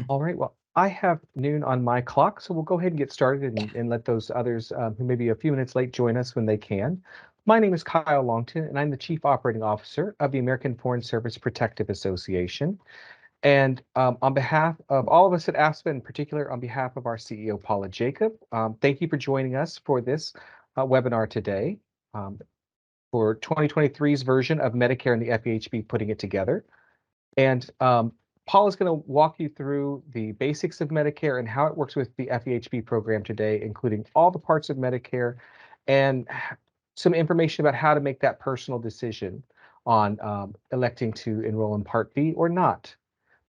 All right. Well, I have noon on my clock, so we'll go ahead and get started and let those others who may be a few minutes late join us when they can. My name is Kyle Longton, and I'm the Chief Operating Officer of the American Foreign Service Protective Association. And on behalf of all of us at AFSPA, in particular, on behalf of our CEO, Paula Jakub, thank you for joining us for this webinar today um, for 2023's version of Medicare and the FEHB putting it together. And Paul is going to walk you through the basics of Medicare and how it works with the FEHB program today, including all the parts of Medicare and some information about how to make that personal decision on electing to enroll in Part B or not.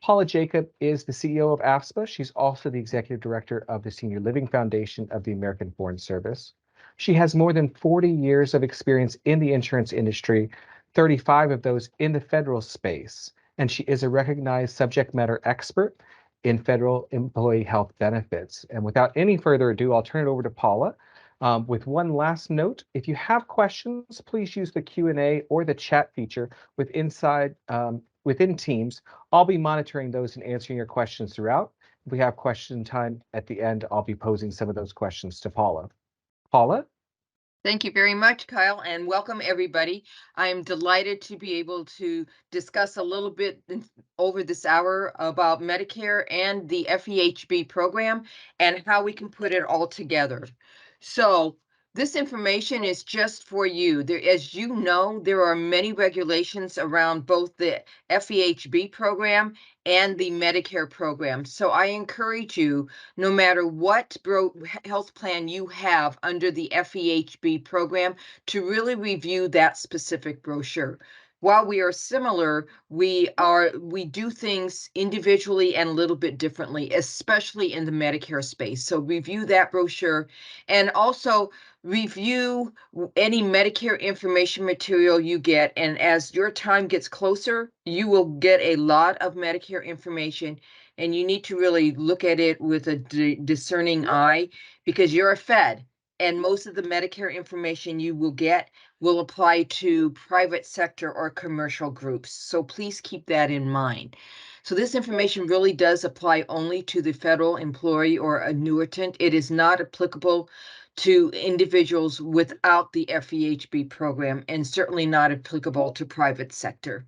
Paula Jakub is the CEO of AFSPA. She's also the executive director of the Senior Living Foundation of the American Foreign Service. She has more than 40 years of experience in the insurance industry, 35 of those in the federal space, and she is a recognized subject matter expert in federal employee health benefits. And without any further ado, I'll turn it over to Paula. With one last note, if you have questions, please use the Q&A or the chat feature within Teams. I'll be monitoring those and answering your questions throughout. If we have question time at the end, I'll be posing some of those questions to Paula. Paula? Thank you very much, Kyle, and welcome everybody. I'm delighted to be able to discuss a little bit over this hour about Medicare and the FEHB program and how we can put it all together. So this information is just for you. As you know, there are many regulations around both the FEHB program and the Medicare program. So I encourage you, no matter what health plan you have under the FEHB program, to really review that specific brochure. While we are similar, we do things individually and a little bit differently, especially in the Medicare space. So review that brochure and also review any Medicare information material you get. And as your time gets closer, you will get a lot of Medicare information, and you need to really look at it with a discerning eye, because you're a Fed, and most of the Medicare information you will get will apply to private sector or commercial groups. So please keep that in mind. So this information really does apply only to the federal employee or annuitant. It is not applicable to individuals without the FEHB program, and certainly not applicable to private sector.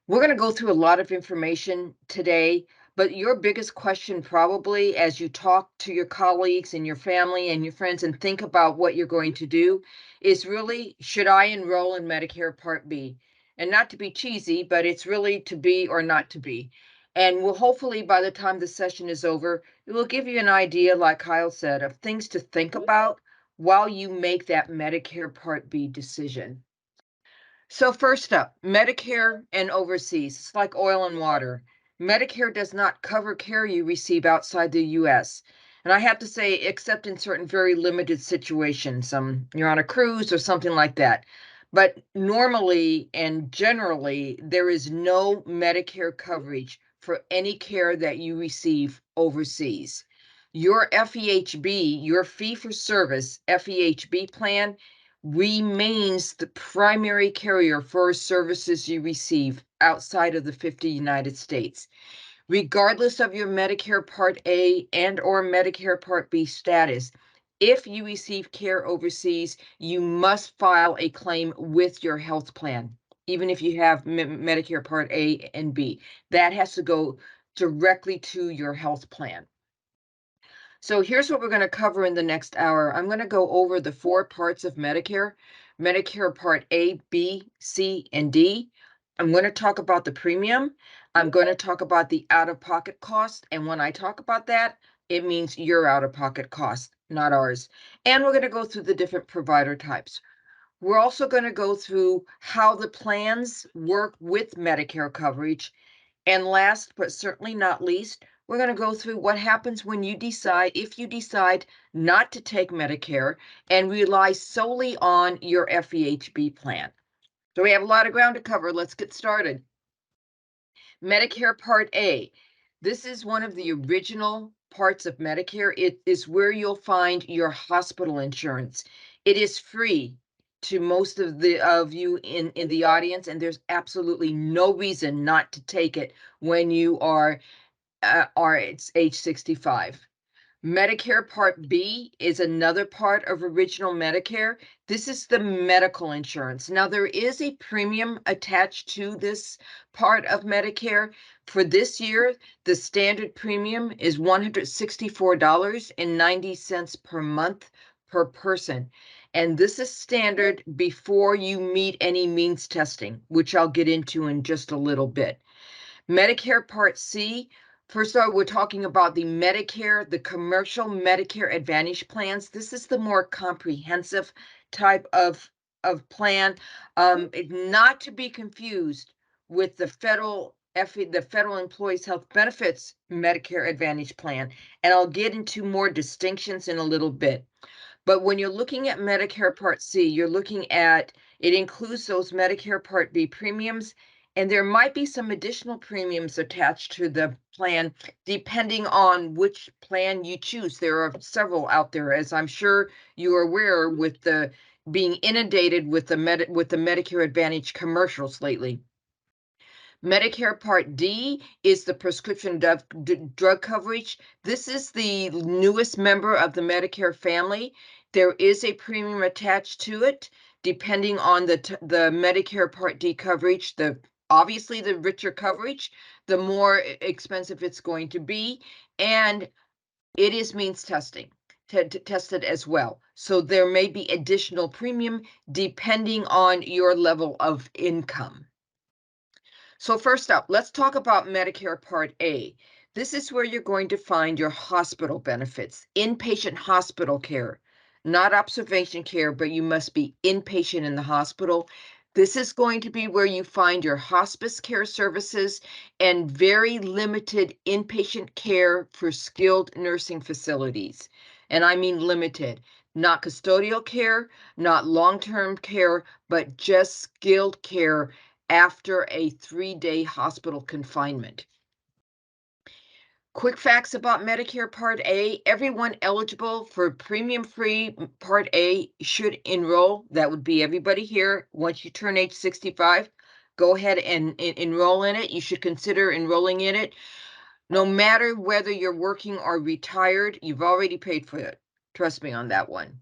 We're going to go through a lot of information today, but your biggest question probably as you talk to your colleagues and your family and your friends and think about what you're going to do is really, should I enroll in Medicare Part B? And not to be cheesy, but it's really to be or not to be. And we'll hopefully, by the time the session is over, it will give you an idea, like Kyle said, of things to think about while you make that Medicare Part B decision. So first up, Medicare and overseas. It's like oil and water. Medicare does not cover care you receive outside the US. And I have to say, except in certain very limited situations, you're on a cruise or something like that. But normally and generally, there is no Medicare coverage for any care that you receive overseas. Your FEHB, your fee for service FEHB plan, remains the primary carrier for services you receive outside of the 50 United States. Regardless of your Medicare Part A and or Medicare Part B status, if you receive care overseas, you must file a claim with your health plan, even if you have Medicare Part A and B. That has to go directly to your health plan. So here's what we're going to cover in the next hour. I'm going to go over the 4 parts of Medicare, Medicare Part A, B, C, and D. I'm going to talk about the premium. I'm going to talk about the out-of-pocket cost. And when I talk about that, it means your out-of-pocket cost, not ours. And we're going to go through the different provider types. We're also going to go through how the plans work with Medicare coverage. And last, but certainly not least, we're going to go through what happens when you decide, if you decide not to take Medicare and rely solely on your FEHB plan. So we have a lot of ground to cover. Let's get started. Medicare Part A. This is one of the original parts of Medicare. It is where you'll find your hospital insurance. It is free to most of you in the audience, and there's absolutely no reason not to take it when you are it's age 65. Medicare Part B is another part of Original Medicare. This is the medical insurance. Now, there is a premium attached to this part of Medicare. For this year, the standard premium is $164.90 per month per person. And this is standard before you meet any means testing, which I'll get into in just a little bit. Medicare Part C. First of all, we're talking about the Medicare, the commercial Medicare Advantage plans. This is the more comprehensive type of plan, not to be confused with the federal Employees Health Benefits Medicare Advantage plan. And I'll get into more distinctions in a little bit. But when you're looking at Medicare Part C, you're looking at, it includes those Medicare Part B premiums, and there might be some additional premiums attached to the plan, depending on which plan you choose. There are several out there, as I'm sure you are aware, with the being inundated with the Medicare Advantage commercials lately. Medicare Part D is the prescription drug coverage. This is the newest member of the Medicare family. There is a premium attached to it, depending on the Medicare Part D coverage. Obviously, the richer coverage, the more expensive it's going to be, and it is means tested as well. So there may be additional premium depending on your level of income. So first up, let's talk about Medicare Part A. This is where you're going to find your hospital benefits, inpatient hospital care, not observation care, but you must be inpatient in the hospital. This is going to be where you find your hospice care services and very limited inpatient care for skilled nursing facilities. And I mean limited, not custodial care, not long-term care, but just skilled care after a 3-day hospital confinement. Quick facts about Medicare Part A. Everyone eligible for premium-free Part A should enroll. That would be everybody here. Once you turn age 65, go ahead and enroll in it. You should consider enrolling in it. No matter whether you're working or retired, you've already paid for it. Trust me on that one.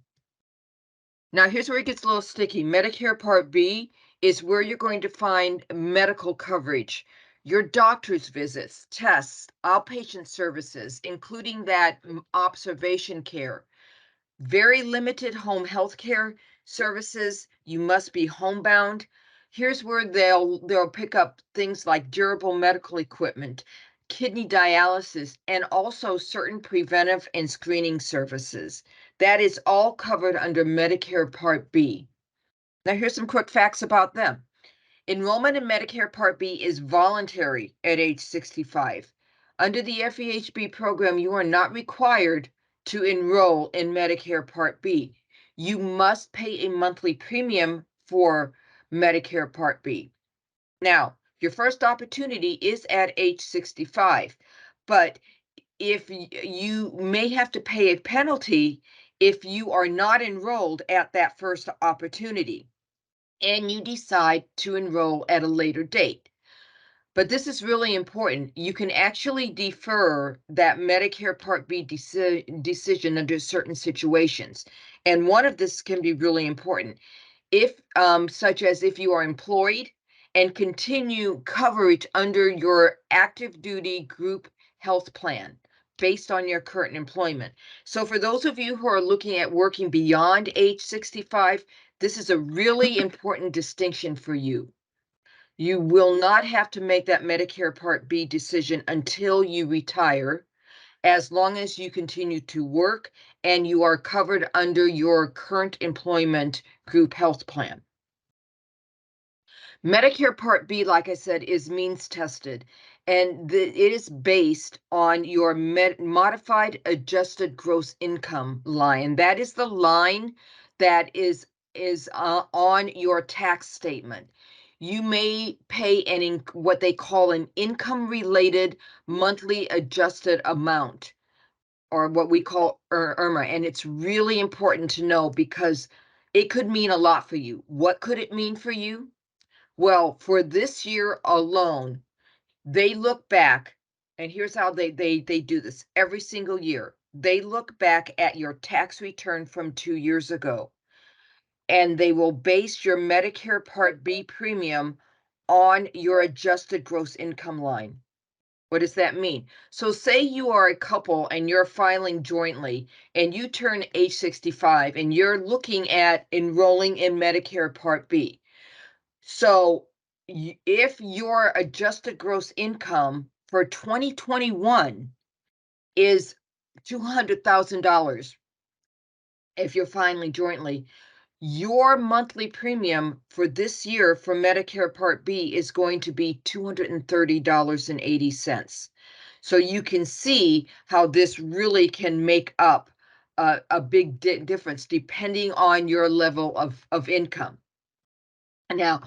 Now, here's where it gets a little sticky. Medicare Part B is where you're going to find medical coverage, your doctor's visits, tests, outpatient services, including that observation care, very limited home health care services. You must be homebound. Here's where they'll pick up things like durable medical equipment, kidney dialysis, and also certain preventive and screening services. That is all covered under Medicare Part B. Now, here's some quick facts about them. Enrollment in Medicare Part B is voluntary at age 65. Under the FEHB program, you are not required to enroll in Medicare Part B. You must pay a monthly premium for Medicare Part B. Now, your first opportunity is at age 65, but if you may have to pay a penalty if you are not enrolled at that first opportunity and you decide to enroll at a later date. But this is really important. You can actually defer that Medicare Part B decision under certain situations. And one of this can be really important. If, such as if you are employed and continue coverage under your active duty group health plan based on your current employment. So for those of you who are looking at working beyond age 65, this is a really important distinction for you. You will not have to make that Medicare Part B decision until you retire, as long as you continue to work and you are covered under your current employment group health plan. Medicare Part B, like I said, is means tested, and it is based on your modified adjusted gross income line. That is the line that is on your tax statement. You may pay what they call an income-related monthly adjusted amount, or what we call IRMA, and it's really important to know because it could mean a lot for you. What could it mean for you? Well, for this year alone, they look back, and here's how they do this every single year. They look back at your tax return from 2 years ago, and they will base your Medicare Part B premium on your adjusted gross income line. What does that mean? So say you are a couple and you're filing jointly and you turn age 65 and you're looking at enrolling in Medicare Part B. So if your adjusted gross income for 2021 is $200,000, if you're filing jointly, your monthly premium for this year for Medicare Part B is going to be $230.80. So you can see how this really can make up a big difference depending on your level of income. Now,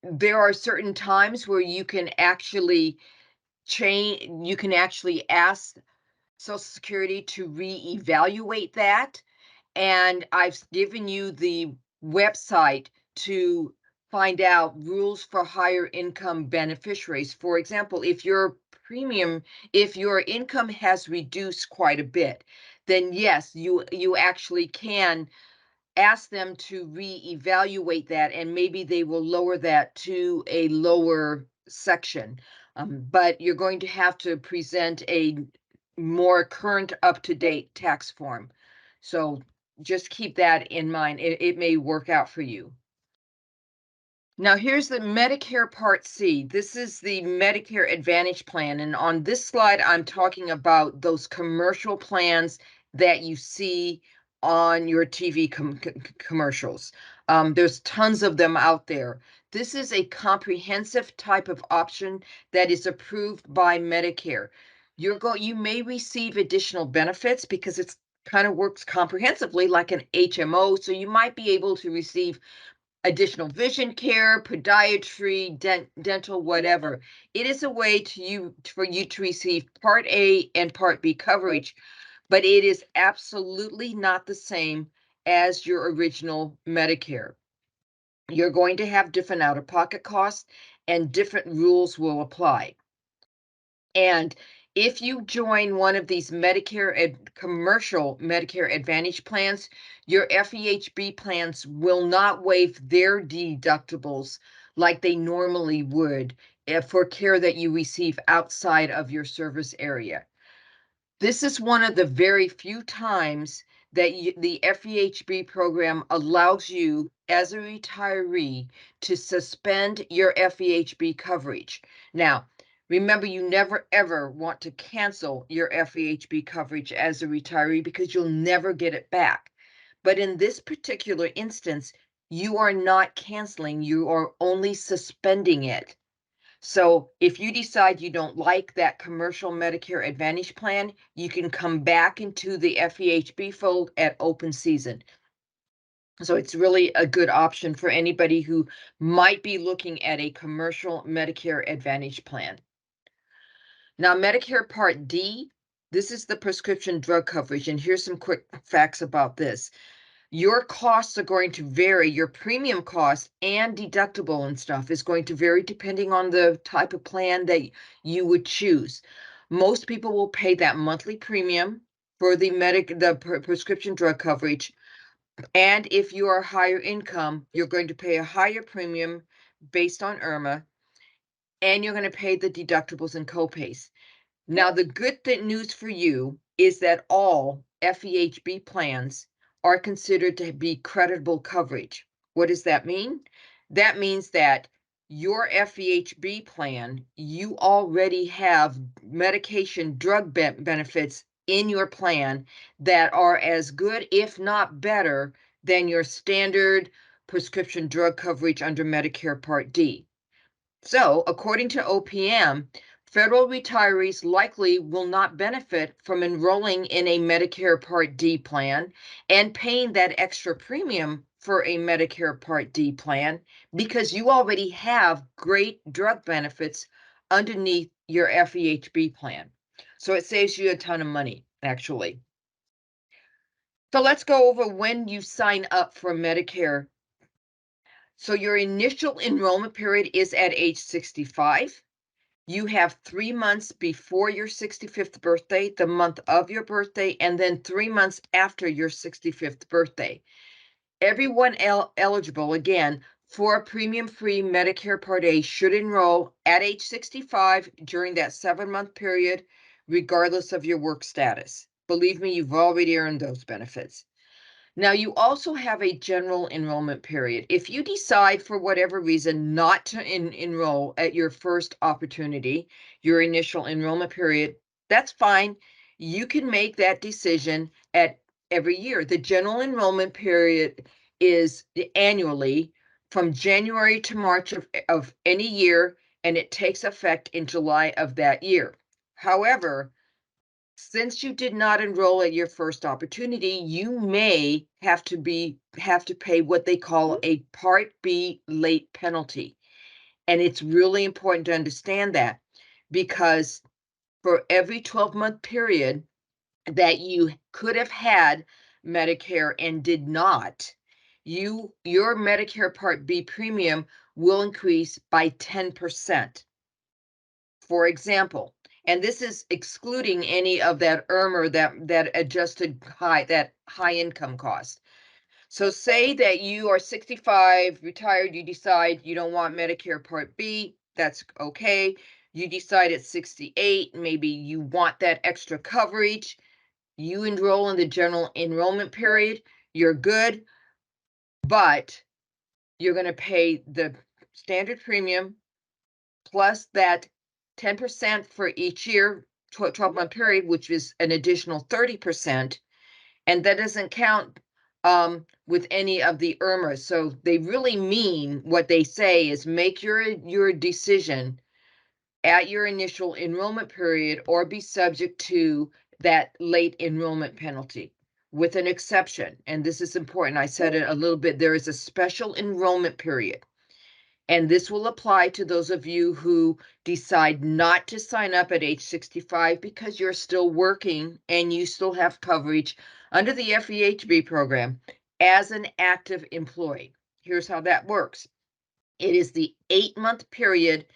there are certain times where you can actually ask Social Security to reevaluate that. And I've given you the website to find out rules for higher income beneficiaries. For example, if your income has reduced quite a bit, then yes, you actually can ask them to reevaluate that, and maybe they will lower that to a lower section. But you're going to have to present a more current, up-to-date tax form. So just keep that in mind. It may work out for you. Now, here's the Medicare Part C. This is the Medicare Advantage plan. And on this slide, I'm talking about those commercial plans that you see on your TV commercials. There's tons of them out there. This is a comprehensive type of option that is approved by Medicare. You may receive additional benefits because it's kind of works comprehensively like an HMO. So you might be able to receive additional vision care, podiatry, dental, whatever. It is a way for you to receive Part A and Part B coverage, but it is absolutely not the same as your original Medicare. You're going to have different out-of-pocket costs and different rules will apply. And if you join one of these commercial Medicare Advantage plans, your FEHB plans will not waive their deductibles like they normally would for care that you receive outside of your service area. This is one of the very few times that the FEHB program allows you as a retiree to suspend your FEHB coverage. Now, remember, you never ever want to cancel your FEHB coverage as a retiree because you'll never get it back. But in this particular instance, you are not canceling, you are only suspending it. So if you decide you don't like that commercial Medicare Advantage plan, you can come back into the FEHB fold at open season. So it's really a good option for anybody who might be looking at a commercial Medicare Advantage plan. Now, Medicare Part D, this is the prescription drug coverage, and here's some quick facts about this. Your costs are going to vary. Your premium cost and deductible and stuff is going to vary depending on the type of plan that you would choose. Most people will pay that monthly premium for the prescription drug coverage. And if you are higher income, you're going to pay a higher premium based on IRMA, and you're going to pay the deductibles and copays. Now, the good news for you is that all FEHB plans are considered to be creditable coverage. What does that mean? That means that your FEHB plan, you already have medication drug benefits in your plan that are as good, if not better, than your standard prescription drug coverage under Medicare Part D. So, according to OPM, federal retirees likely will not benefit from enrolling in a Medicare Part D plan and paying that extra premium for a Medicare Part D plan because you already have great drug benefits underneath your FEHB plan. So it saves you a ton of money, actually. So let's go over when you sign up for Medicare. So your initial enrollment period is at age 65. You have 3 months before your 65th birthday, the month of your birthday, and then 3 months after your 65th birthday. Everyone eligible, again, for a premium-free Medicare Part A should enroll at age 65 during that 7-month period, regardless of your work status. Believe me, you've already earned those benefits. Now, you also have a general enrollment period. If you decide for whatever reason not to enroll at your first opportunity, your initial enrollment period, that's fine. You can make that decision at every year. The general enrollment period is annually from January to March of any year, and it takes effect in July of that year. However, since you did not enroll at your first opportunity, you may have to pay what they call a Part B late penalty. And it's really important to understand that, because for every 12-month period that you could have had Medicare and did not, your Medicare Part B premium will increase by 10%. For example, and this is excluding any of that ERMR, that adjusted high income cost. So say that you are 65, retired, you decide you don't want Medicare Part B, that's okay. You decide at 68, maybe you want that extra coverage. You enroll in the general enrollment period, you're good, but you're going to pay the standard premium plus that 10% for each year, 12-month period, which is an additional 30%. And that doesn't count with any of the ERMRs. So they really mean what they say is make your decision at your initial enrollment period or be subject to that late enrollment penalty, with an exception. And this is important. I said it a little bit. There is a special enrollment period. And this will apply to those of you who decide not to sign up at age 65 because you're still working and you still have coverage under the FEHB program as an active employee. Here's how that works. It is the 8-month period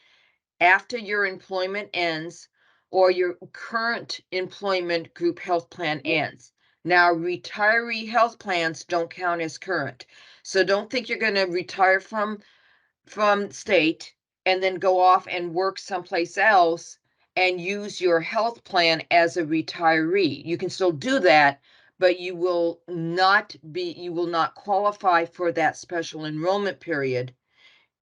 after your employment ends or your current employment group health plan ends. Now, retiree health plans don't count as current. So don't think you're going to retire from state and then go off and work someplace else and use your health plan as a retiree. You can still do that, but you will not qualify for that special enrollment period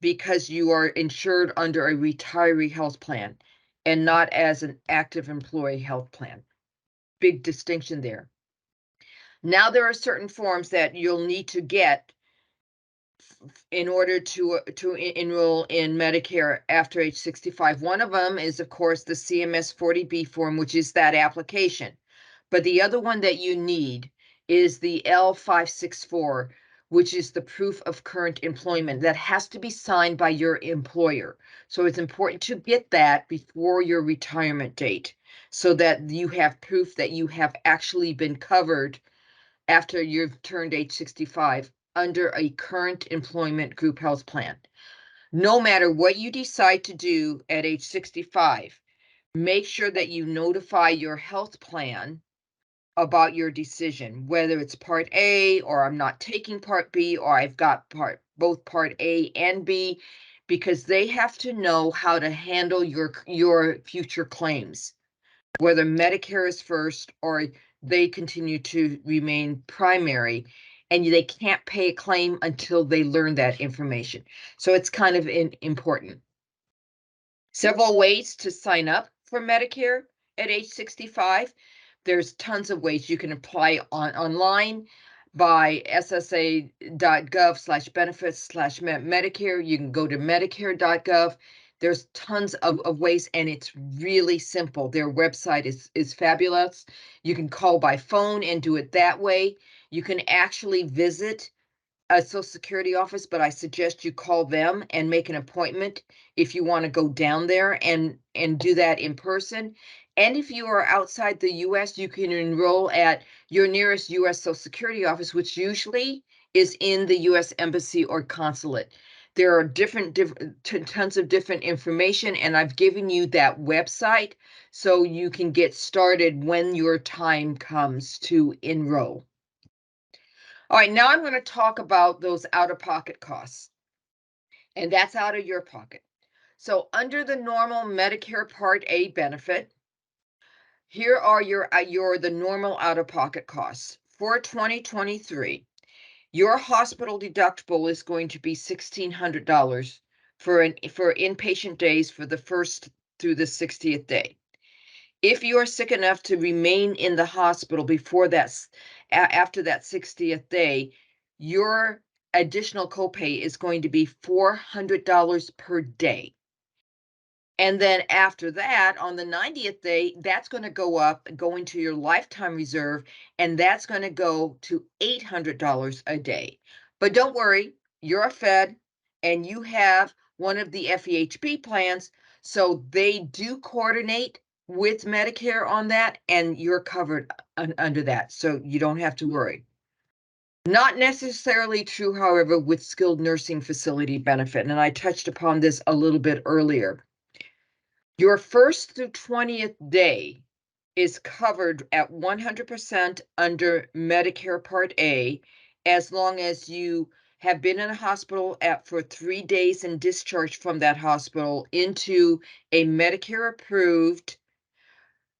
because you are insured under a retiree health plan and not as an active employee health plan. Big distinction there. Now, there are certain forms that you'll need to get in order to enroll in Medicare after age 65. One of them is, of course, the CMS 40B form, which is that application. But the other one that you need is the L564, which is the proof of current employment that has to be signed by your employer. So it's important to get that before your retirement date so that you have proof that you have actually been covered after you've turned age 65 under a current employment group health plan. No matter what you decide to do at age 65, make sure that you notify your health plan about your decision, whether it's Part A or I'm not taking Part B or I've got both Part A and B, because they have to know how to handle your future claims, whether Medicare is first or they continue to remain primary, and they can't pay a claim until they learn that information. So it's kind of important. Several ways to sign up for Medicare at age 65. There's tons of ways. You can apply online by ssa.gov/benefits/Medicare. You can go to medicare.gov. There's tons of ways, and it's really simple. Their website is fabulous. You can call by phone and do it that way. You can actually visit a Social Security office, but I suggest you call them and make an appointment if you want to go down there and do that in person. And if you are outside the US, you can enroll at your nearest US Social Security office, which usually is in the US Embassy or consulate. There are tons of different information, and I've given you that website so you can get started when your time comes to enroll. All right, now I'm going to talk about those out-of-pocket costs, and that's out of your pocket. So under the normal Medicare Part A benefit, here are the normal out-of-pocket costs. For 2023, your hospital deductible is going to be $1,600 for inpatient days for the first through the 60th day. If you are sick enough to remain in the hospital before after that 60th day, your additional copay is going to be $400 per day. And then after that, on the 90th day, that's going to go into your lifetime reserve, and that's going to go to $800 a day. But don't worry, you're a Fed and you have one of the FEHB plans, so they do coordinate with Medicare on that, and you're covered under that, so you don't have to worry. Not necessarily true, however, with skilled nursing facility benefit, and I touched upon this a little bit earlier. Your first through 20th day is covered at 100% under Medicare Part A, as long as you have been in a hospital for 3 days and discharged from that hospital into a Medicare-approved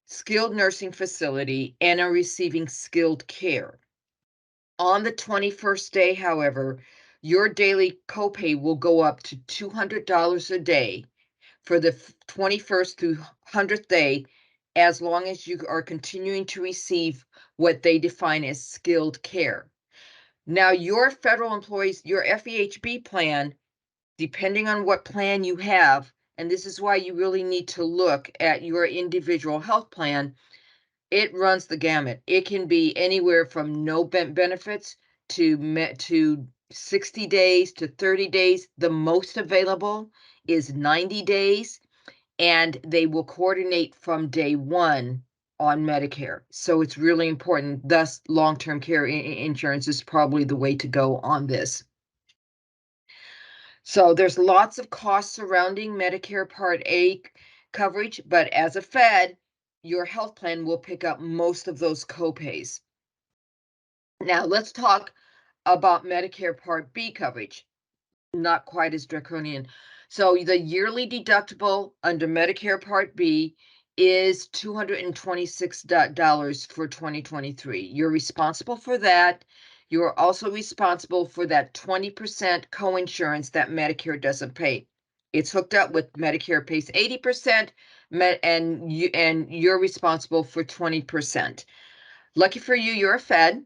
skilled nursing facility and are receiving skilled care. On the 21st day, however, your daily copay will go up to $200 a day for the 21st through 100th day, as long as you are continuing to receive what they define as skilled care. Now, your federal employees, your FEHB plan, depending on what plan you have, and this is why you really need to look at your individual health plan, it runs the gamut. It can be anywhere from no benefits to 60 days to 30 days. The most available is 90 days, and they will coordinate from day one on Medicare. So it's really important. Thus, long-term care insurance is probably the way to go on this. So there's lots of costs surrounding Medicare Part A coverage, but as a Fed, your health plan will pick up most of those copays. Now let's talk about Medicare Part B coverage. Not quite as draconian. So the yearly deductible under Medicare Part B is $226 for 2023. You're responsible for that. You're also responsible for that 20% coinsurance that Medicare doesn't pay. It's hooked up with Medicare pays 80%, and you're responsible for 20%. Lucky for you, you're a Fed,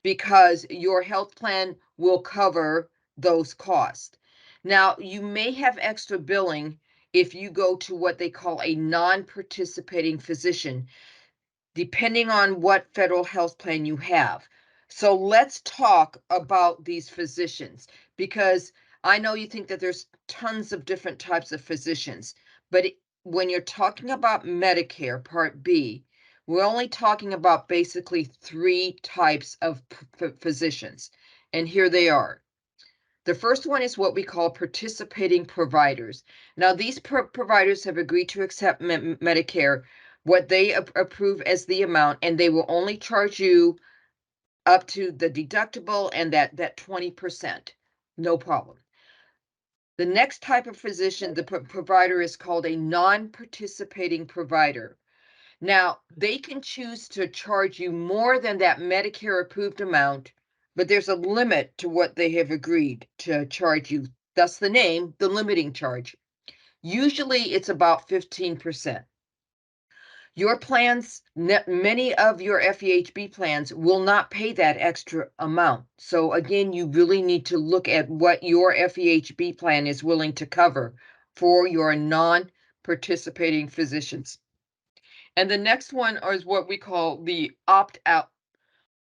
because your health plan will cover those costs. Now, you may have extra billing if you go to what they call a non-participating physician, depending on what federal health plan you have. So let's talk about these physicians, because I know you think that there's tons of different types of physicians, but when you're talking about Medicare Part B, we're only talking about basically 3 types of physicians, and here they are. The first one is what we call participating providers. Now, these providers have agreed to accept Medicare, what they approve as the amount, and they will only charge you up to the deductible and that 20%. No problem. The next type of physician, the provider, is called a non-participating provider. Now, they can choose to charge you more than that Medicare approved amount, but there's a limit to what they have agreed to charge you. Thus the name, the limiting charge. Usually it's about 15%. Your plans, many of your FEHB plans will not pay that extra amount. So again, you really need to look at what your FEHB plan is willing to cover for your non-participating physicians. And the next one is what we call the opt-out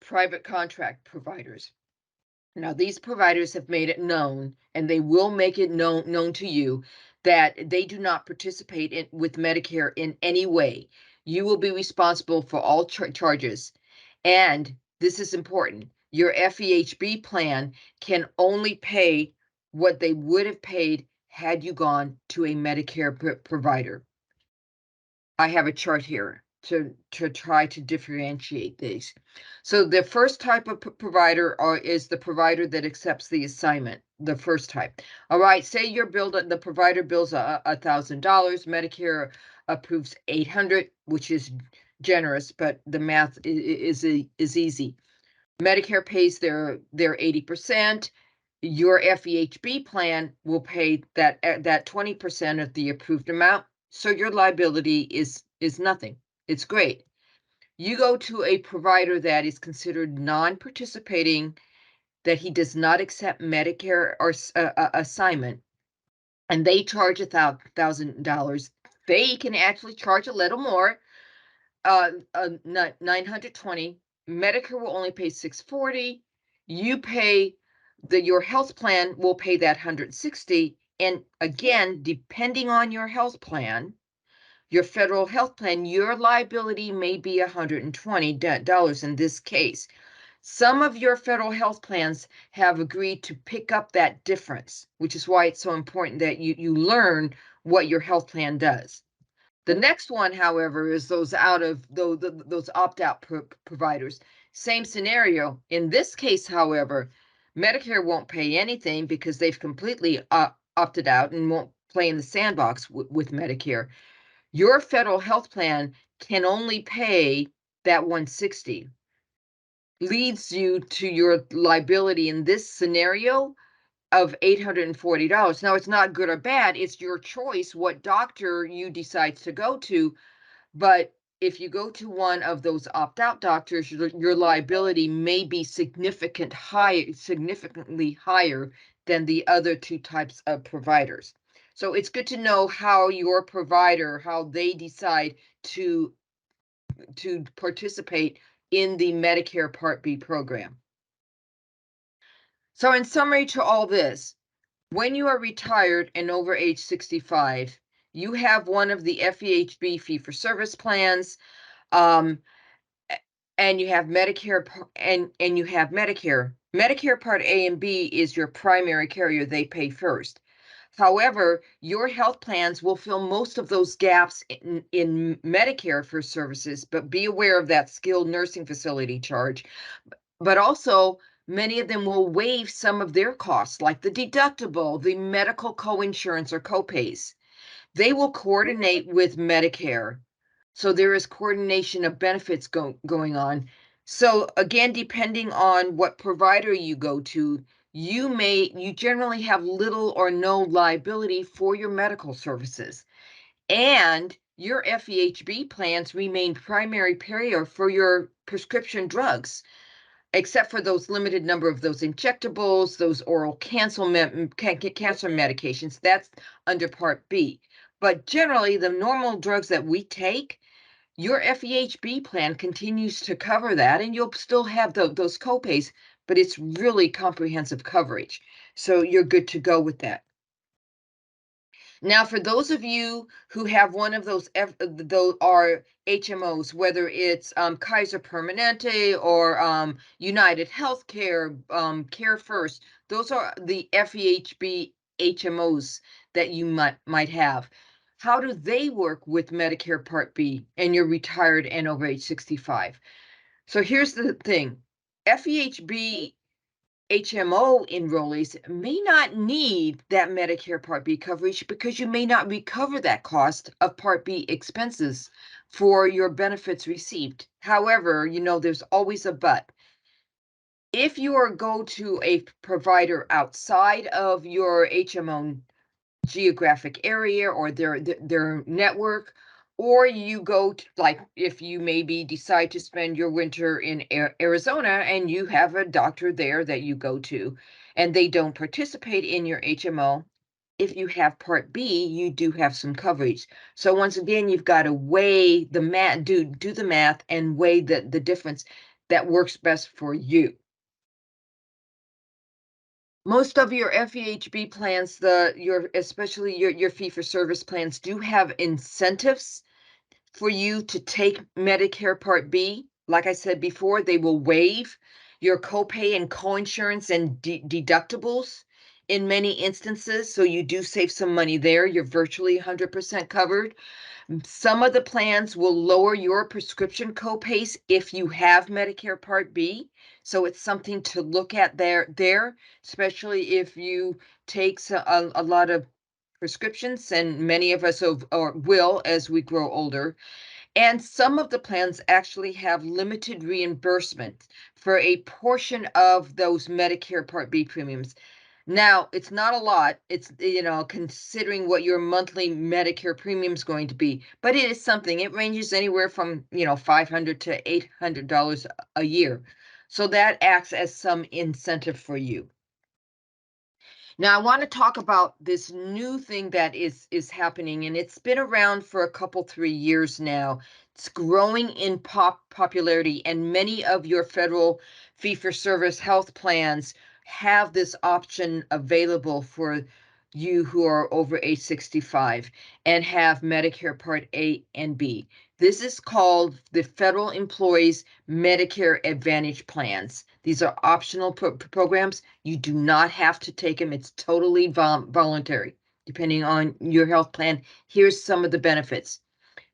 private contract providers. Now, these providers have made it known, and they will make it known to you, that they do not participate with Medicare in any way. You will be responsible for all charges. And this is important. Your FEHB plan can only pay what they would have paid had you gone to a Medicare provider. I have a chart here to try to differentiate these. So the first type of provider is the provider that accepts the assignment, the first type. All right, say the provider bills $1,000, Medicare approves 800, which is generous, but the math is easy. Medicare pays their 80%. Your FEHB plan will pay that 20% of the approved amount. So your liability is nothing. It's great. You go to a provider that is considered non-participating, that he does not accept Medicare or assignment, and they charge $1,000. They can actually charge a little more, 920. Medicare will only pay 640. You pay your health plan will pay that 160. And again, depending on your health plan, your federal health plan, your liability may be $120 in this case. Some of your federal health plans have agreed to pick up that difference, which is why it's so important that you learn what your health plan does. The next one, however, is those opt-out providers. Same scenario. In this case, however, Medicare won't pay anything because they've completely opted out and won't play in the sandbox with Medicare. Your federal health plan can only pay that 160. Leads you to your liability in this scenario of $840. Now, it's not good or bad. It's your choice what doctor you decide to go to. But if you go to one of those opt-out doctors, your liability may be significantly higher than the other two types of providers. So it's good to know how your provider, how they decide to participate in the Medicare Part B program. So in summary to all this, when you are retired and over age 65, you have one of the FEHB fee-for-service plans, and you have Medicare, and you have Medicare. Medicare Part A and B is your primary carrier. They pay first. However, your health plans will fill most of those gaps in Medicare for services, but be aware of that skilled nursing facility charge. But also, many of them will waive some of their costs, like the deductible, the medical coinsurance or copays. They will coordinate with Medicare. So there is coordination of benefits going on. So again, depending on what provider you go to, you generally have little or no liability for your medical services. And your FEHB plans remain primary payer for your prescription drugs, except for those limited number of those injectables, those oral cancer medications. That's under Part B. But generally, the normal drugs that we take, your FEHB plan continues to cover that, and you'll still have those copays, but it's really comprehensive coverage. So you're good to go with that. Now, for those of you who have one of those are HMOs, whether it's Kaiser Permanente or United Healthcare, Care First, those are the FEHB HMOs that you might have. How do they work with Medicare Part B and you're retired and over age 65? So here's the thing. FEHB HMO enrollees may not need that Medicare Part B coverage because you may not recover that cost of Part B expenses for your benefits received. However, there's always a but. If you go to a provider outside of your HMO geographic area or their network, or you go to, like, if you maybe decide to spend your winter in Arizona and you have a doctor there that you go to and they don't participate in your HMO, if you have Part B, you do have some coverage. So once again, you've got to weigh the math, do the math and weigh the difference that works best for you. Most of your FEHB plans, especially your fee-for-service plans, do have incentives for you to take Medicare Part B. Like I said before, they will waive your copay and coinsurance and deductibles in many instances. So you do save some money there. You're virtually 100% covered. Some of the plans will lower your prescription copays if you have Medicare Part B. So it's something to look at there, especially if you take a lot of prescriptions, and many of us will as we grow older. And some of the plans actually have limited reimbursement for a portion of those Medicare Part B premiums. Now, it's not a lot. It's, considering what your monthly Medicare premium is going to be, but it is something. It ranges anywhere from, $500 to $800 a year. So that acts as some incentive for you. Now, I want to talk about this new thing that is happening, and it's been around for a couple, 3 years now. It's growing in popularity, and many of your federal fee-for-service health plans have this option available for you who are over age 65 and have Medicare Part A and B. This is called the Federal Employees Medicare Advantage Plans. These are optional programs. You do not have to take them. It's totally voluntary, depending on your health plan. Here's some of the benefits.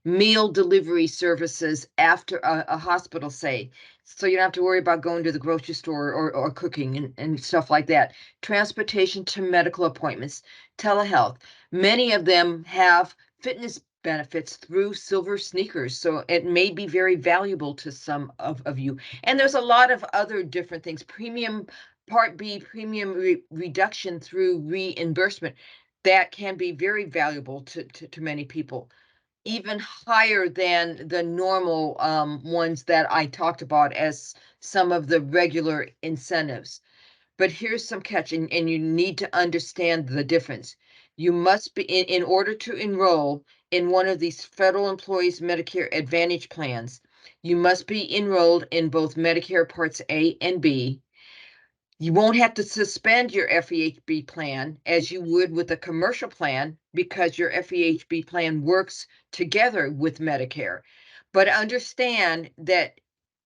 Meal delivery services after a hospital stay, so you don't have to worry about going to the grocery store or cooking and stuff like that. Transportation to medical appointments, telehealth. Many of them have fitness benefits through silver sneakers, so it may be very valuable to some of you. And there's a lot of other different things. Premium Part B, premium reduction through reimbursement, that can be very valuable to many people, even higher than the normal ones that I talked about as some of the regular incentives. But here's some catch, and you need to understand the difference. You must be, in order to enroll in one of these federal employees Medicare Advantage plans, you must be enrolled in both Medicare Parts A and B. You won't have to suspend your FEHB plan as you would with a commercial plan, because your FEHB plan works together with Medicare. But understand that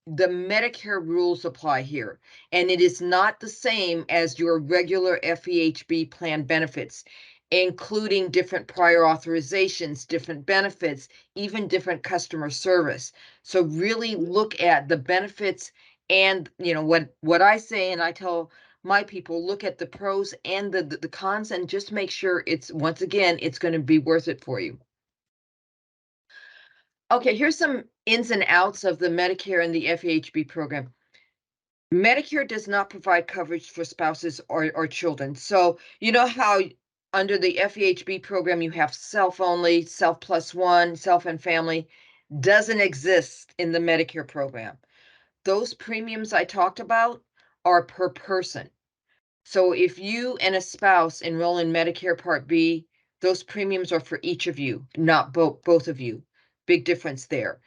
the Medicare rules apply here, and it is not the same as your regular FEHB plan benefits, including different prior authorizations, different benefits, even different customer service. So really look at the benefits, and what I say, and I tell my people, look at the pros and the cons, and just make sure it's, once again, it's going to be worth it for you. Okay, here's some ins and outs of the Medicare and the FEHB program. Medicare does not provide coverage for spouses or children. So you know how under the FEHB program you have self only, self plus one, self and family, doesn't exist in the Medicare program. Those premiums I talked about are per person. So if you and a spouse enroll in Medicare Part B, those premiums are for each of you, not both of you. Big difference there.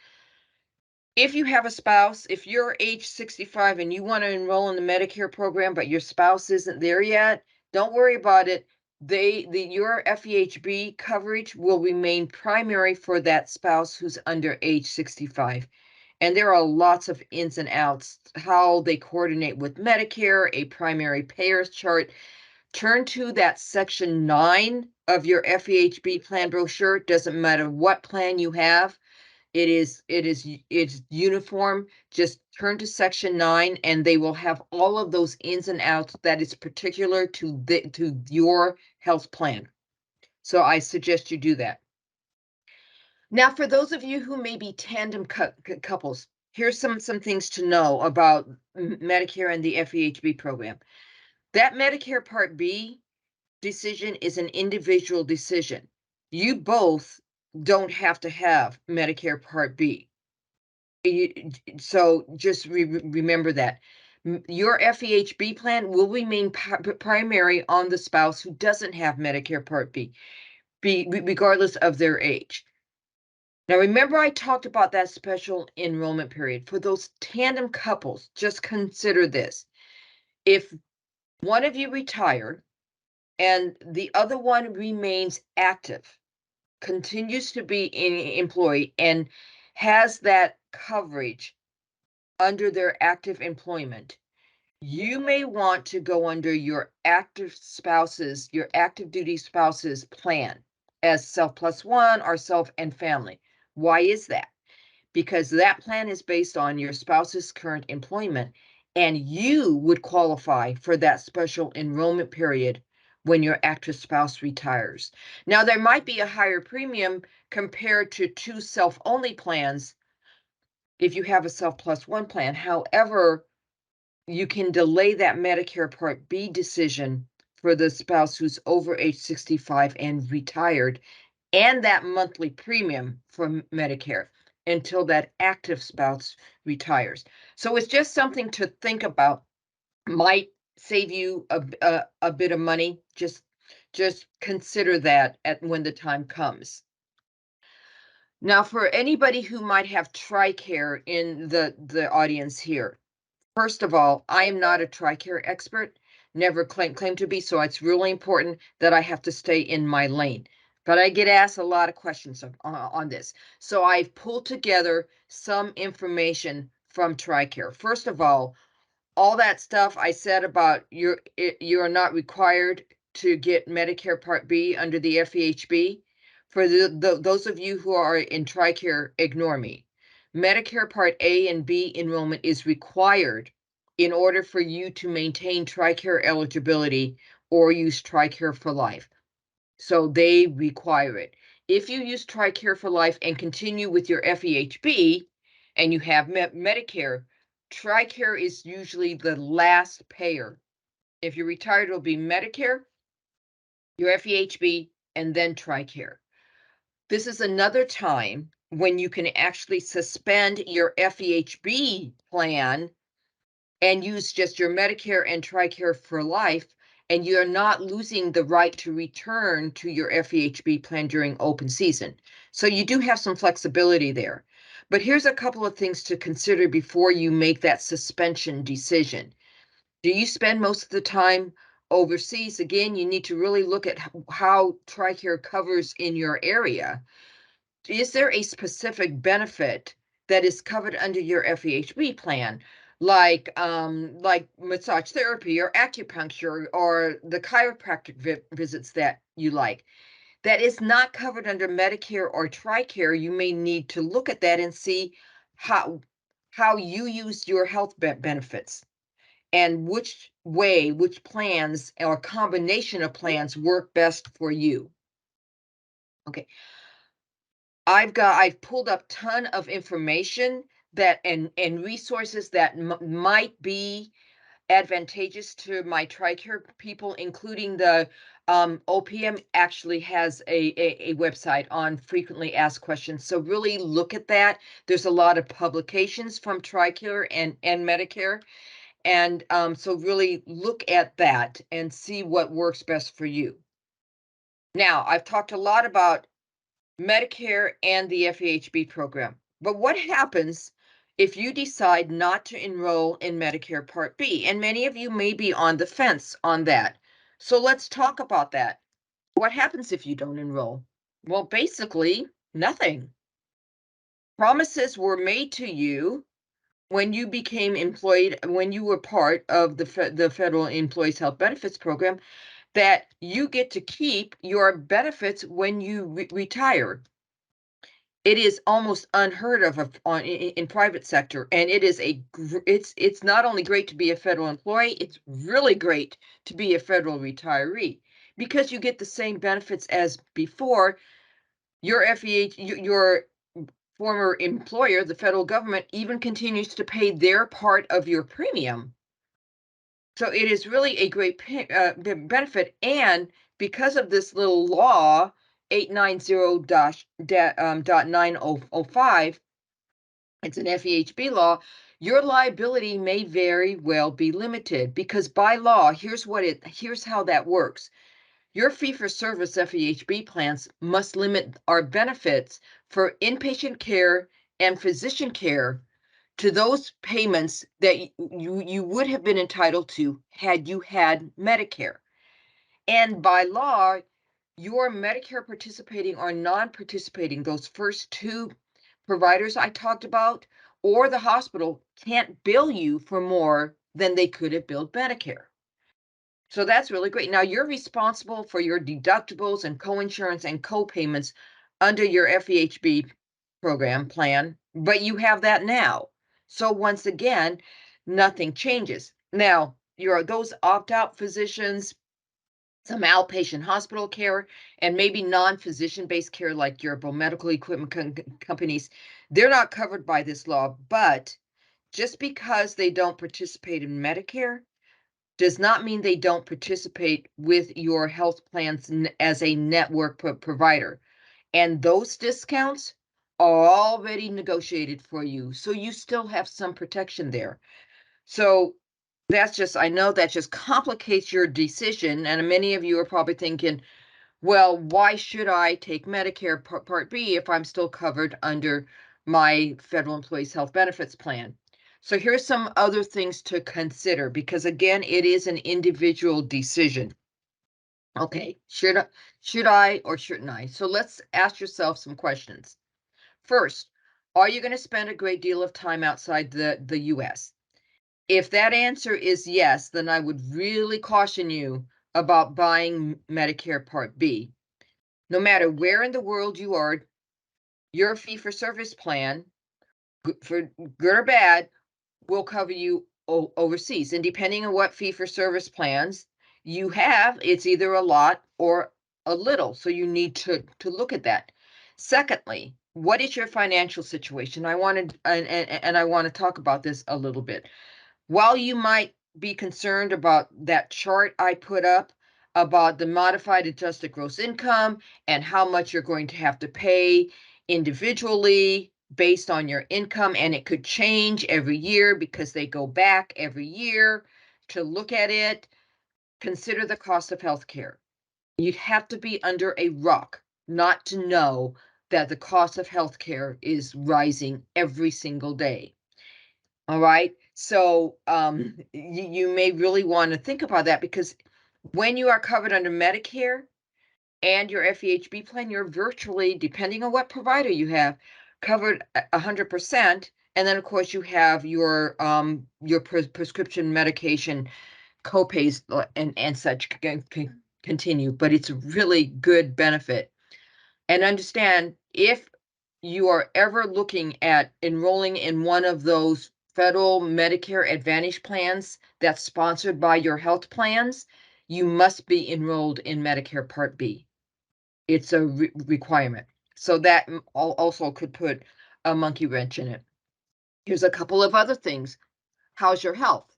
If you have a spouse, if you're age 65 and you want to enroll in the Medicare program, but your spouse isn't there yet, don't worry about it. Your FEHB coverage will remain primary for that spouse who's under age 65. And there are lots of ins and outs, how they coordinate with Medicare, a primary payers chart. Turn to that section 9 of your FEHB plan brochure. Doesn't matter what plan you have. It's uniform. Just turn to section 9 and they will have all of those ins and outs that is particular to your health plan. So I suggest you do that. Now, for those of you who may be tandem couples, here's some things to know about Medicare and the FEHB program. That Medicare Part B decision is an individual decision. You both don't have to have Medicare Part B. So just remember that. Your FEHB plan will remain primary on the spouse who doesn't have Medicare Part B, regardless of their age. Now, remember I talked about that special enrollment period. For those tandem couples, just consider this. If one of you retired and the other one remains active, continues to be an employee, and has that coverage under their active employment, you may want to go under your active duty spouse's plan as self plus one or self and family. Why is that? Because that plan is based on your spouse's current employment, and you would qualify for that special enrollment period when your active spouse retires. Now, there might be a higher premium compared to two self-only plans if you have a self plus one plan. However, you can delay that Medicare Part B decision for the spouse who's over age 65 and retired, and that monthly premium for Medicare until that active spouse retires. So it's just something to think about. Might save you a bit of money. Just consider that when the time comes. Now, for anybody who might have TRICARE in the audience here, first of all, I am not a TRICARE expert, never claim to be, so it's really important that I have to stay in my lane. But I get asked a lot of questions on this. So I've pulled together some information from TRICARE. First of all that stuff I said about you are not required to get Medicare Part B under the FEHB. For those of you who are in TRICARE, ignore me. Medicare Part A and B enrollment is required in order for you to maintain TRICARE eligibility or use TRICARE for life. So they require it. If you use TRICARE for life and continue with your FEHB and you have Medicare, TRICARE is usually the last payer. If you're retired, it'll be Medicare, your FEHB, and then TRICARE. This is another time when you can actually suspend your FEHB plan and use just your Medicare and TRICARE for life, and you're not losing the right to return to your FEHB plan during open season. So you do have some flexibility there. But here's a couple of things to consider before you make that suspension decision. Do you spend most of the time overseas? Again, you need to really look at how TRICARE covers in your area. Is there a specific benefit that is covered under your FEHB plan, like massage therapy or acupuncture or the chiropractic visits that you like, that is not covered under Medicare or TRICARE? You may need to look at that and see how you use your health benefits and which plans or combination of plans work best for you. Okay. I've pulled up ton of information that and resources that might be advantageous to my TRICARE people, including the OPM actually has a website on frequently asked questions. So really look at that. There's a lot of publications from TRICARE and Medicare. And so really look at that and see what works best for you. Now, I've talked a lot about Medicare and the FEHB program. But what happens if you decide not to enroll in Medicare Part B? And many of you may be on the fence on that. So let's talk about that. What happens if you don't enroll? Well, basically, nothing. Promises were made to you when you became employed, when you were part of the Federal Employees Health Benefits Program, that you get to keep your benefits when you retire. It is almost unheard of in private sector, and it is it's not only great to be a federal employee, it's really great to be a federal retiree because you get the same benefits as before. Your your former employer, the federal government, even continues to pay their part of your premium. So it is really a great benefit, and because of this little law 890.905, it's an FEHB law, your liability may very well be limited because by law, here's how that works. Your fee-for-service FEHB plans must limit our benefits for inpatient care and physician care to those payments that you would have been entitled to had you had Medicare. And by law, your Medicare participating or non-participating, those first two providers I talked about, or the hospital can't bill you for more than they could have billed Medicare. So that's really great. Now you're responsible for your deductibles and coinsurance and co-payments under your FEHB program plan, but you have that now. So once again, nothing changes. Now, those opt-out physicians, some outpatient hospital care, and maybe non-physician based care like your medical equipment companies, they're not covered by this law. But just because they don't participate in Medicare does not mean they don't participate with your health plans as a network provider. And those discounts are already negotiated for you. So you still have some protection there. So I know that just complicates your decision. And many of you are probably thinking, well, why should I take Medicare Part B if I'm still covered under my Federal Employees Health Benefits Plan? So here's some other things to consider, because again, it is an individual decision. Okay, should I or shouldn't I? So let's ask yourself some questions. First, are you going to spend a great deal of time outside the US? If that answer is yes, then I would really caution you about buying Medicare Part B. No matter where in the world you are, your fee-for-service plan, for good or bad, will cover you overseas. And depending on what fee-for-service plans you have, it's either a lot or a little. So you need to look at that. Secondly, what is your financial situation? I want to talk about this a little bit. While you might be concerned about that chart I put up about the modified adjusted gross income and how much you're going to have to pay individually based on your income, and it could change every year because they go back every year to look at it, consider the cost of healthcare. You'd have to be under a rock not to know that the cost of healthcare is rising every single day. All right. So you may really want to think about that, because when you are covered under Medicare and your FEHB plan, you're virtually, depending on what provider you have, covered 100%. And then, of course, you have your prescription medication copays and such can continue, but it's a really good benefit. And understand, if you are ever looking at enrolling in one of those federal Medicare Advantage plans that's sponsored by your health plans, you must be enrolled in Medicare Part B. It's a requirement. So that also could put a monkey wrench in it. Here's a couple of other things. How's your health?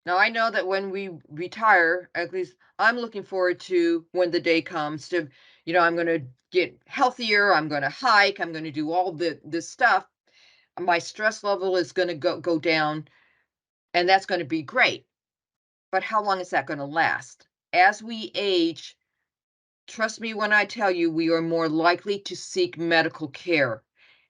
Now, I know that when we retire, at least I'm looking forward to when the day comes to, I'm going to get healthier. I'm going to hike. I'm going to do all this stuff. My stress level is going to go down, and that's going to be great. But how long is that going to last? As we age, trust me when I tell you, we are more likely to seek medical care.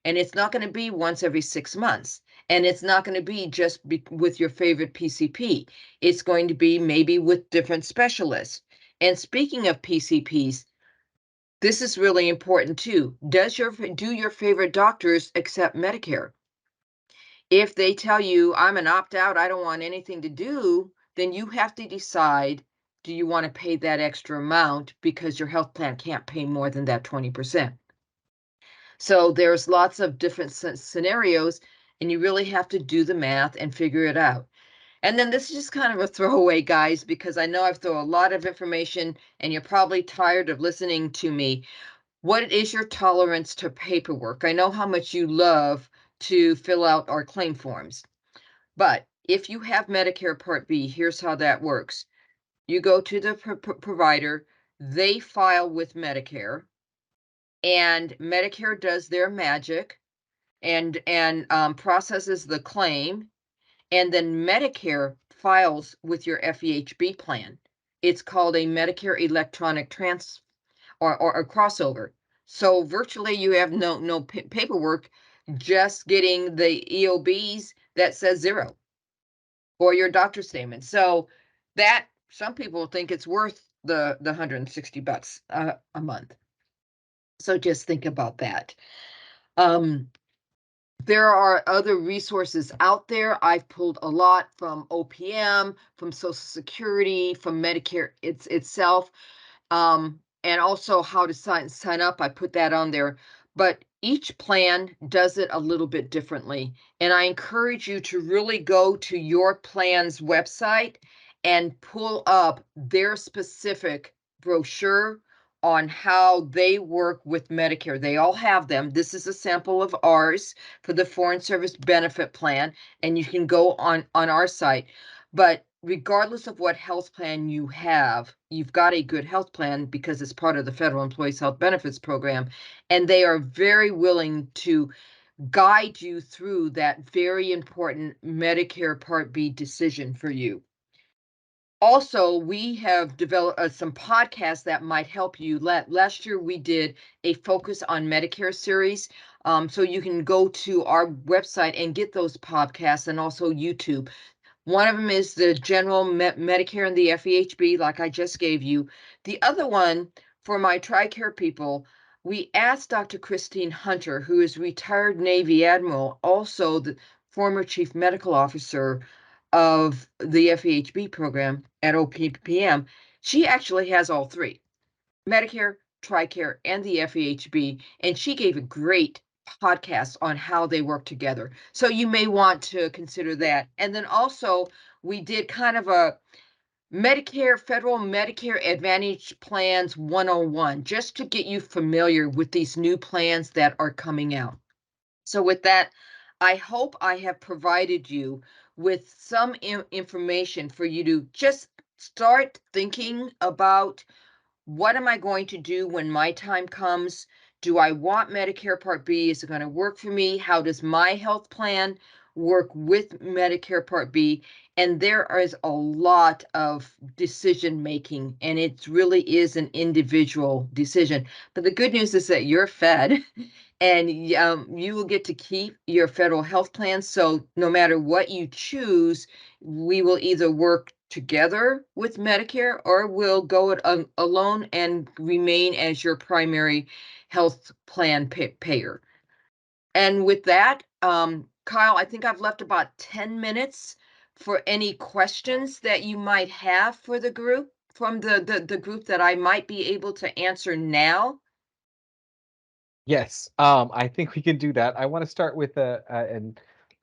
And it's not going to be once every 6 months. And it's not going to be just with your favorite PCP. It's going to be maybe with different specialists. And speaking of PCPs, this is really important too. Do your favorite doctors accept Medicare? If they tell you, I'm an opt-out, I don't want anything to do, then you have to decide, do you want to pay that extra amount because your health plan can't pay more than that 20%? So there's lots of different scenarios, and you really have to do the math and figure it out. And then this is just kind of a throwaway, guys, because I know I've thrown a lot of information and you're probably tired of listening to me. What is your tolerance to paperwork? I know how much you love to fill out our claim forms, but if you have Medicare Part B, here's how that works. You go to the provider, they file with Medicare, and Medicare does their magic and processes the claim, and then Medicare files with your FEHB plan. It's called a Medicare electronic transfer or a crossover. So virtually you have no paperwork just getting the EOBs that says 0 or your doctor's statement. So that some people think it's worth the $160 a month. So just think about that. There are other resources out there. I've pulled a lot from OPM, from Social Security, from Medicare itself, and also how to sign up. I put that on there. But each plan does it a little bit differently. And I encourage you to really go to your plan's website and pull up their specific brochure on how they work with Medicare. They all have them. This is a sample of ours for the Foreign Service Benefit Plan, and you can go on our site. But regardless of what health plan you have, you've got a good health plan because it's part of the Federal Employees Health Benefits Program, and they are very willing to guide you through that very important Medicare Part B decision for you. Also, we have developed some podcasts that might help you. Last year, we did a Focus on Medicare series. So you can go to our website and get those podcasts, and also YouTube. One of them is the general Medicare and the FEHB, like I just gave you. The other one, for my TRICARE people, we asked Dr. Christine Hunter, who is retired Navy Admiral, also the former Chief Medical Officer of the FEHB program at OPPM. She actually has all three: Medicare, TRICARE, and the FEHB, and she gave a great podcast on how they work together. So you may want to consider that. And then also, we did kind of a federal Medicare Advantage Plans 101, just to get you familiar with these new plans that are coming out. So with that, I hope I have provided you with some information for you to just start thinking about: what am I going to do when my time comes? Do I want Medicare Part B? Is it going to work for me? How does my health plan work with Medicare Part B? And there is a lot of decision making, and it really is an individual decision. But the good news is that you're fed, and you will get to keep your federal health plan. So no matter what you choose, we will either work together with Medicare, or we'll go it alone and remain as your primary health plan payer. And with that, Kyle, I think I've left about 10 minutes for any questions that you might have for the group, from the group, that I might be able to answer now. Yes, I think we can do that. I want to start with an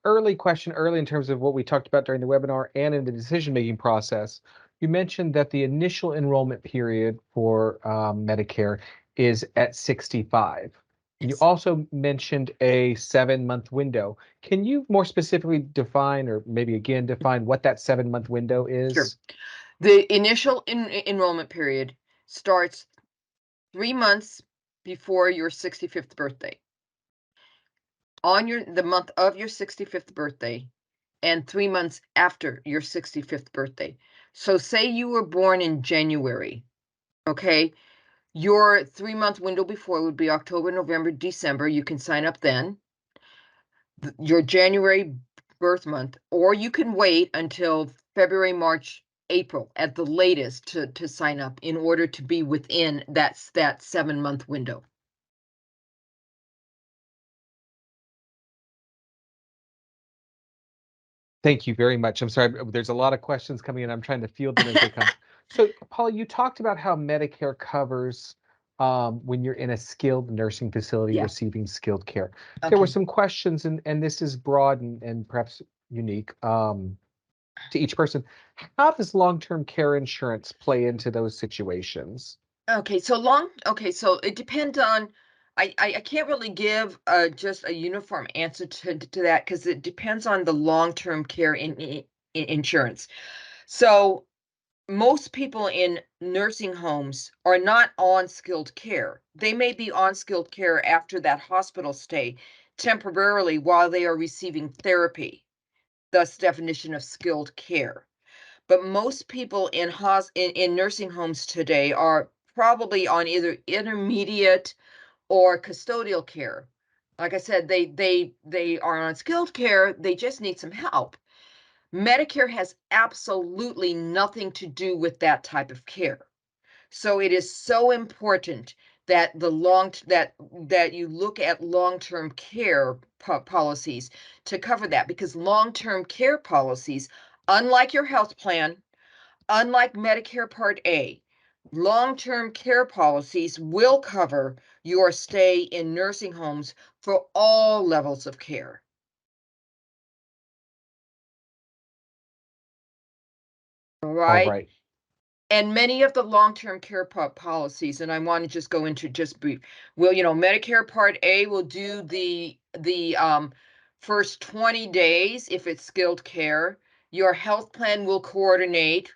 early question, early in terms of what we talked about during the webinar and in the decision-making process. You mentioned that the initial enrollment period for Medicare is at 65. You Yes. also mentioned a 7-month window. Can you more specifically define, or maybe again define, what that 7-month window Sure. is? The initial enrollment period starts 3 months before your 65th birthday, on the month of your 65th birthday, and 3 months after your 65th birthday. So say you were born in January, okay? Your 3-month window before would be October, November, December. You can sign up then. Your January birth month, or you can wait until February, March, April at the latest to sign up, in order to be within that 7-month window. Thank you very much. I'm sorry, there's a lot of questions coming in. I'm trying to field them as they come. So, Paula, you talked about how Medicare covers when you're in a skilled nursing facility Yeah. receiving skilled care. There were Okay. some questions, and this is broad and perhaps unique to each person. How does long-term care insurance play into those situations? Okay, so it depends on, I can't really give just a uniform answer to that, because it depends on the long-term care insurance. So most people in nursing homes are not on skilled care. They may be on skilled care after that hospital stay, temporarily, while they are receiving therapy, thus definition of skilled care. But most people in nursing homes today are probably on either intermediate or custodial care. Like I said, they are on skilled care, they just need some help. Medicare has absolutely nothing to do with that type of care. So it is so important that that you look at long-term care policies to cover that, because long-term care policies, unlike your health plan, unlike Medicare Part A, long-term care policies will cover your stay in nursing homes for all levels of care. All All right. right. And many of the long-term care policies, and I want to just go into just brief, will, Medicare Part A will do the first 20 days if it's skilled care. Your health plan will coordinate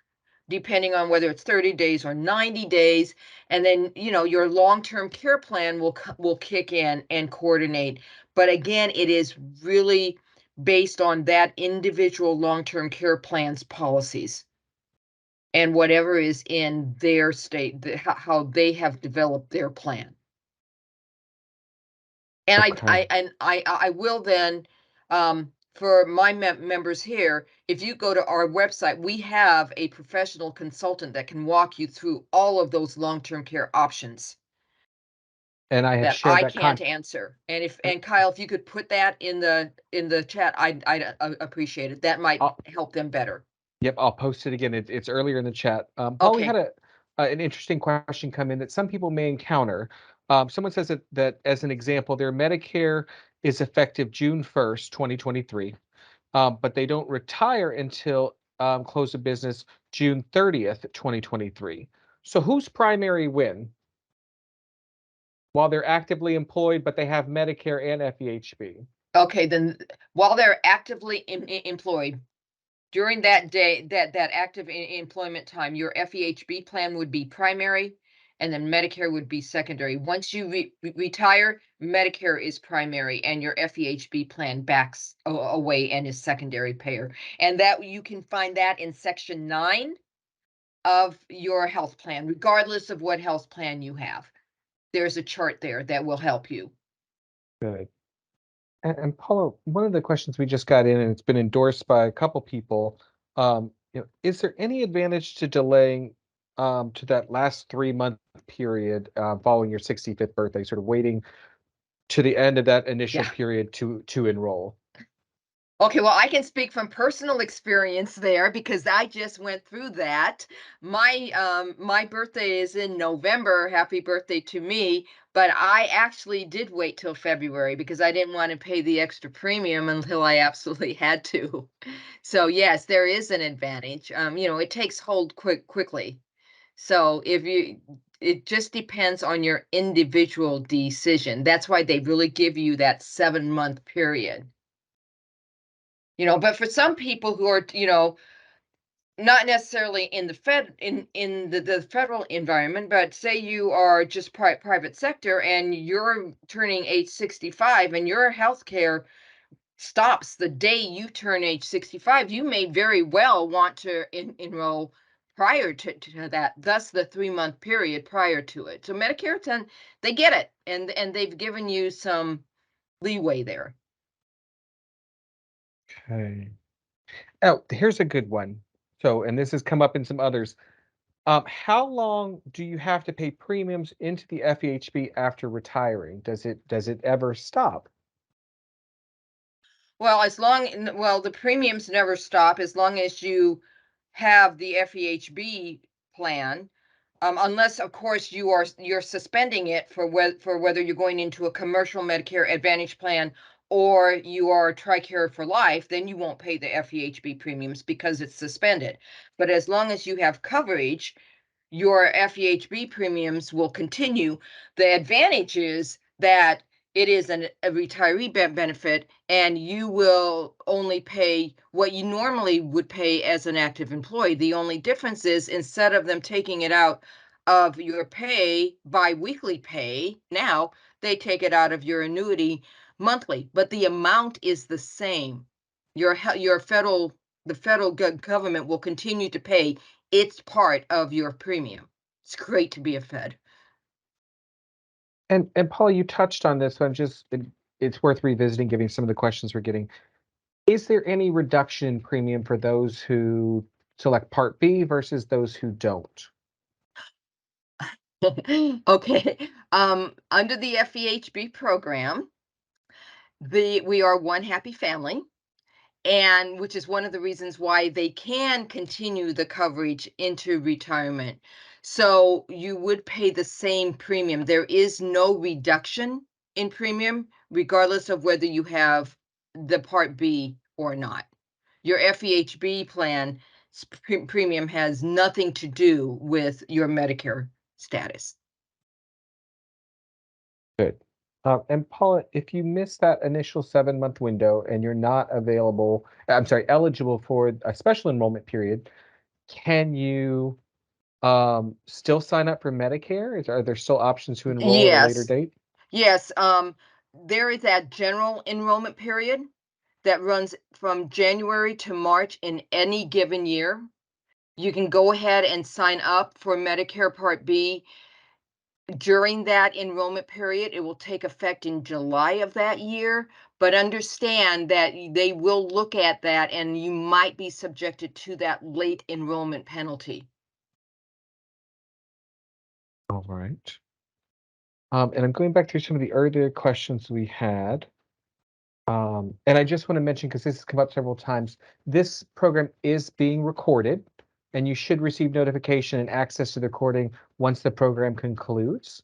depending on whether it's 30 days or 90 days, and then, your long-term care plan will kick in and coordinate. But again, it is really based on that individual long-term care plan's policies and whatever is in their state, how they have developed their plan. And Okay. I will then, for my members here, if you go to our website, we have a professional consultant that can walk you through all of those long-term care options And I have that shared I that can't answer. And Kyle, if you could put that in the chat, I'd appreciate it. That might I'll, help them better. yep, I'll post it again. It's earlier in the chat. Paul, we had Okay. an interesting question come in that some people may encounter. Someone says that as an example, their Medicare is effective June 1st, 2023, but they don't retire until close of business June 30th, 2023. So who's primary when? While they're actively employed, but they have Medicare and FEHB. Okay, then while they're actively employed, during that day, that active employment time, your FEHB plan would be primary, and then Medicare would be secondary. Once you retire, Medicare is primary, and your FEHB plan backs away and is secondary payer. And that you can find that in section 9 of your health plan, regardless of what health plan you have. There's a chart there that will help you. Good. And Paula, one of the questions we just got in, and it's been endorsed by a couple people, is there any advantage to delaying to that last 3 month period following your 65th birthday, sort of waiting to the end of that initial Yeah. period to enroll? Okay, well, I can speak from personal experience there because I just went through that. My birthday is in November. Happy birthday to me, but I actually did wait till February because I didn't want to pay the extra premium until I absolutely had to. So, yes, there is an advantage. It takes hold quickly. So, if you it just depends on your individual decision. That's why they really give you that 7-month period. But for some people who are, not necessarily in the the federal environment, but say you are just private sector and you're turning age 65 and your health care stops the day you turn age 65, you may very well want to enroll prior to that, thus the 3-month period prior to it. So Medicare 10, they get it, and they've given you some leeway there. Okay. Oh, here's a good one. So, and this has come up in some others. How long do you have to pay premiums into the FEHB after retiring? Does it ever stop? Well, the premiums never stop as long as you have the FEHB plan, unless, of course, you're suspending it for whether you're going into a commercial Medicare Advantage plan or you are TRICARE for life, then you won't pay the FEHB premiums because it's suspended. But as long as you have coverage, your FEHB premiums will continue. The advantage is that it is a retiree benefit, and you will only pay what you normally would pay as an active employee. The only difference is instead of them taking it out of your pay, biweekly pay, now they take it out of your annuity monthly, but the amount is the same. Your the federal government will continue to pay its part of your premium. It's great to be a Fed. And Paula, you touched on this, so I'm just it's worth revisiting, giving some of the questions we're getting. Is there any reduction in premium for those who select Part B versus those who don't? Okay. Under the FEHB program, we are one happy family, and which is one of the reasons why they can continue the coverage into retirement. So you would pay the same premium. There is no reduction in premium, regardless of whether you have the Part B or not. Your FEHB plan premium has nothing to do with your Medicare status. Good. And Paula, if you miss that initial 7-month window and you're not eligible for a special enrollment period, can you still sign up for Medicare? Are there still options to enroll at a later Yes, date? yes. There is that general enrollment period that runs from January to March in any given year. You can go ahead and sign up for Medicare Part B during that enrollment period. It will take effect in July of that year, but understand that they will look at that and you might be subjected to that late enrollment penalty. All right. And I'm going back through some of the earlier questions we had. And I just want to mention, because this has come up several times, this program is being recorded, and you should receive notification and access to the recording once the program concludes.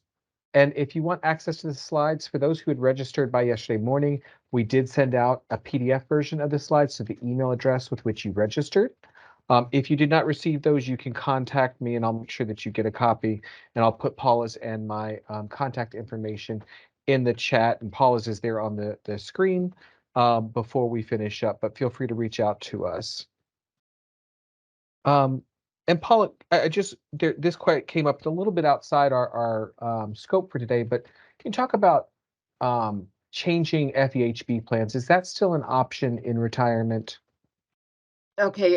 And if you want access to the slides, for those who had registered by yesterday morning, we did send out a PDF version of the slides to the email address with which you registered. If you did not receive those, you can contact me and I'll make sure that you get a copy. And I'll put Paula's and my contact information in the chat. And Paula's is there on the screen before we finish up, but feel free to reach out to us. And Paula, this quite came up a little bit outside our scope for today, but can you talk about changing FEHB plans? Is that still an option in retirement? Okay,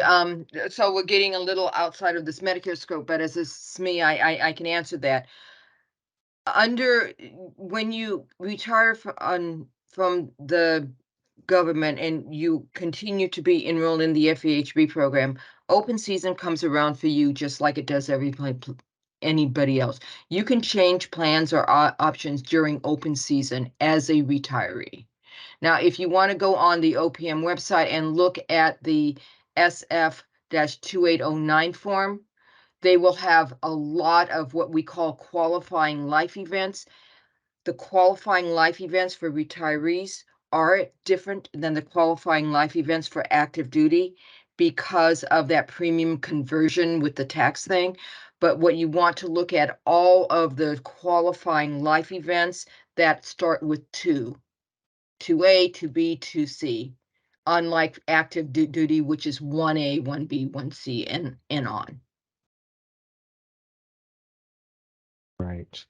so we're getting a little outside of this Medicare scope, but as this is me, I can answer that. When you retire from the government and you continue to be enrolled in the FEHB program, open season comes around for you just like it does anybody else. You can change plans or options during open season as a retiree. Now, if you want to go on the OPM website and look at the SF-2809 form, they will have a lot of what we call qualifying life events. The qualifying life events for retirees are different than the qualifying life events for active duty because of that premium conversion with the tax thing. But what you want to look at all of the qualifying life events that start with 2A, 2B, 2C, unlike active duty, which is 1A, 1B, 1C, and on. Right.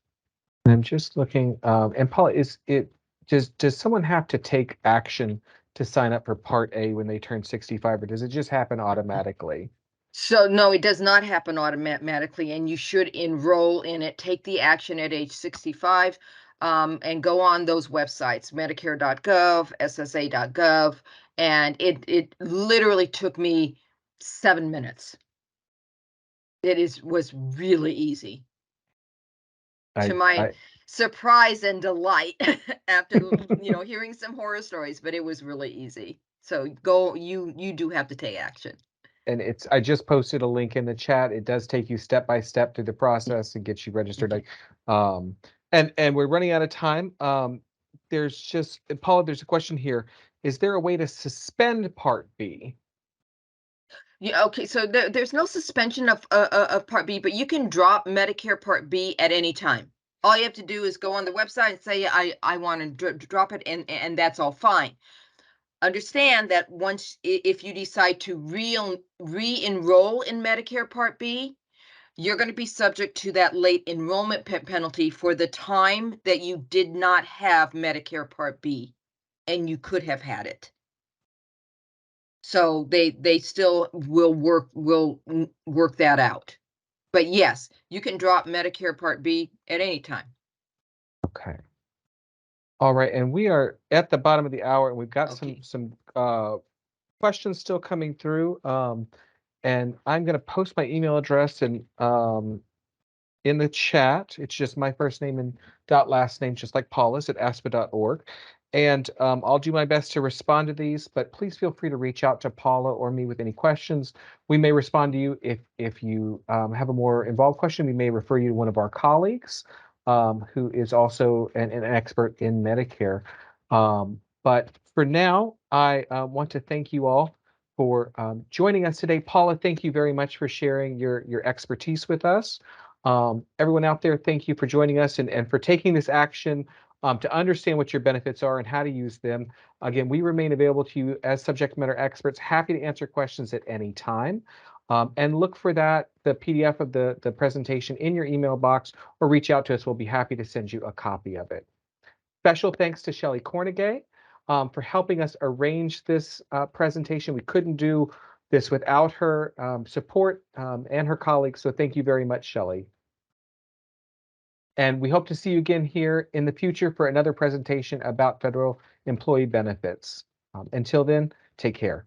And I'm just looking, and Paula, does someone have to take action to sign up for Part A when they turn 65, or does it just happen automatically? So no, it does not happen automatically, and you should enroll in it. Take the action at age 65, and go on those websites, Medicare.gov, SSA.gov, and it literally took me 7 minutes. Was really easy. To I, my I, surprise and delight after hearing some horror stories, but it was really easy. So you do have to take action. and I just posted a link in the chat. It does take you step by step through the process and get you registered. Okay. And we're running out of time. Paula, there's a question here. Is there a way to suspend Part B? Yeah, okay, so there's no suspension of Part B, but you can drop Medicare Part B at any time. All you have to do is go on the website and say, I want to drop it, and that's all fine. Understand that if you decide to re-enroll in Medicare Part B, you're going to be subject to that late enrollment penalty for the time that you did not have Medicare Part B, and you could have had it. So they still will work that out. But yes, you can drop Medicare Part B at any time. Okay. All right, and we are at the bottom of the hour, and we've got Okay. some questions still coming through. And I'm going to post my email address and in the chat. It's just my first name and dot last name, just like Paula's at aspa.org. And I'll do my best to respond to these, but please feel free to reach out to Paula or me with any questions. We may respond to you if you have a more involved question. We may refer you to one of our colleagues who is also an expert in Medicare. But for now, I want to thank you all for joining us today. Paula, thank you very much for sharing your expertise with us. Everyone out there, thank you for joining us and for taking this action to understand what your benefits are and how to use them. Again, we remain available to you as subject matter experts, happy to answer questions at any time. And look for the PDF of the presentation in your email box or reach out to us. We'll be happy to send you a copy of it. Special thanks to Shelley Cornegay for helping us arrange this presentation. We couldn't do this without her support and her colleagues. So thank you very much, Shelley. And we hope to see you again here in the future for another presentation about federal employee benefits. Until then, take care.